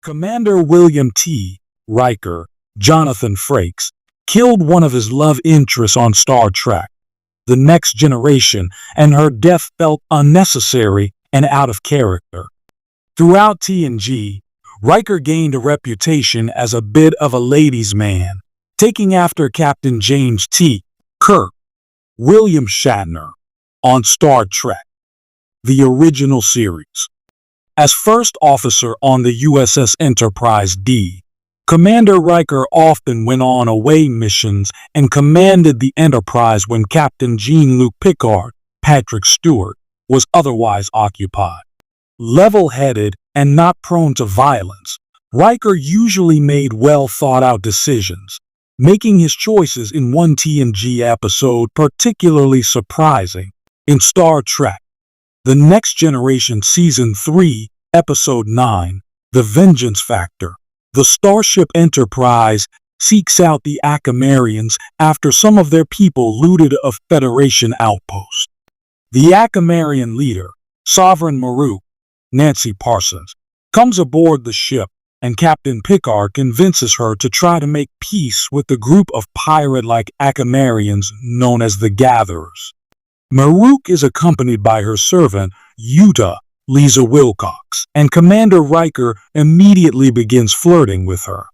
Commander William T. Riker, Jonathan Frakes, killed one of his love interests on Star Trek, The Next Generation, and her death felt unnecessary and out of character. Throughout TNG, Riker gained a reputation as a bit of a ladies' man, taking after Captain James T. Kirk, William Shatner, on Star Trek, the original series. As first officer on the USS Enterprise D, Commander Riker often went on away missions and commanded the Enterprise when Captain Jean-Luc Picard, Patrick Stewart, was otherwise occupied. Level-headed and not prone to violence, Riker usually made well-thought-out decisions, making his choices in one TNG episode particularly surprising. In Star Trek, The Next Generation Season 3, Episode 9, The Vengeance Factor, the Starship Enterprise seeks out the Akamarians after some of their people looted a Federation outpost. The Akamarian leader, Sovereign Maruk, Nancy Parsons, comes aboard the ship, and Captain Picard convinces her to try to make peace with the group of pirate-like Akamarians known as the Gatherers. Maruk is accompanied by her servant, Yuta, Lisa Wilcox, and Commander Riker immediately begins flirting with her.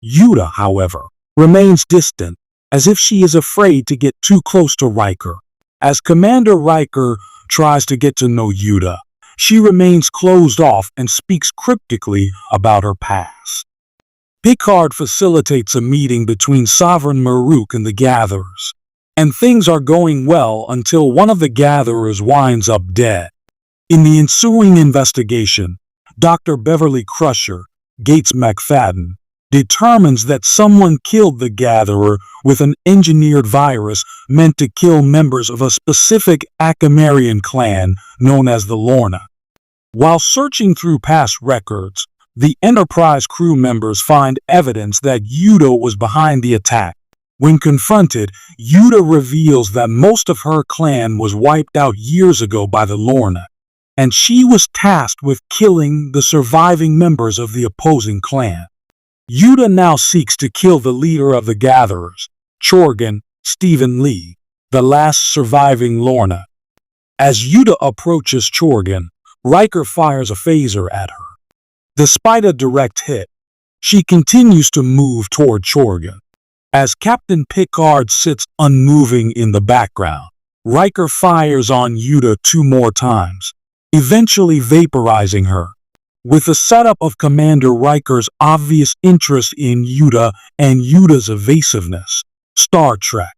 Yuta, however, remains distant, as if she is afraid to get too close to Riker. As Commander Riker tries to get to know Yuta, she remains closed off and speaks cryptically about her past. Picard facilitates a meeting between Sovereign Maruk and the Gatherers, and things are going well until one of the Gatherers winds up dead. In the ensuing investigation, Dr. Beverly Crusher, Gates McFadden, determines that someone killed the Gatherer with an engineered virus meant to kill members of a specific Akamarian clan known as the Lorna. While searching through past records, the Enterprise crew members find evidence that Yuta was behind the attack. When confronted, Yuta reveals that most of her clan was wiped out years ago by the Lorna, and she was tasked with killing the surviving members of the opposing clan. Yuta now seeks to kill the leader of the Gatherers, Chorgan Stephen Lee, the last surviving Lorna. As Yuta approaches Chorgan, Riker fires a phaser at her. Despite a direct hit, she continues to move toward Chorgan. As Captain Picard sits unmoving in the background, Riker fires on Yuta 2 more times, eventually vaporizing her. With the setup of Commander Riker's obvious interest in Yuta and Yuta's evasiveness, Star Trek,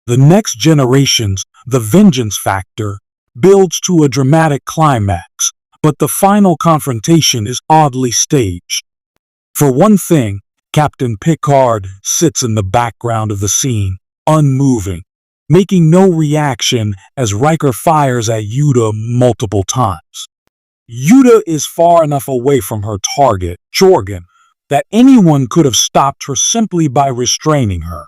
The Next Generation's The Vengeance Factor builds to a dramatic climax, but the final confrontation is oddly staged. For one thing, Captain Picard sits in the background of the scene, unmoving, making no reaction as Riker fires at Yuta multiple times. Yuta is far enough away from her target, Chorgan, that anyone could have stopped her simply by restraining her.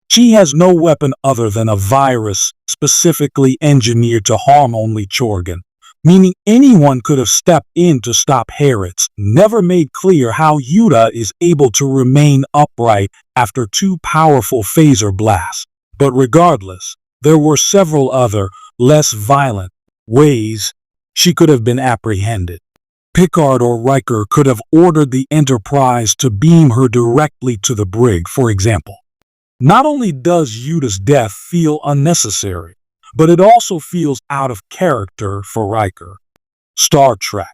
She has no weapon other than a virus specifically engineered to harm only Chorgan, meaning anyone could have stepped in to stop her. It's never made clear how Yuta is able to remain upright after 2 powerful phaser blasts, but regardless, there were several other, less violent, ways she could have been apprehended. Picard or Riker could have ordered the Enterprise to beam her directly to the brig, for example. Not only does Yuta's death feel unnecessary, but it also feels out of character for Riker. Star Trek,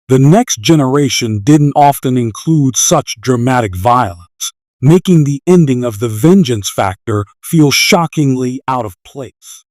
The Next Generation didn't often include such dramatic violence, making the ending of The Vengeance Factor feel shockingly out of place.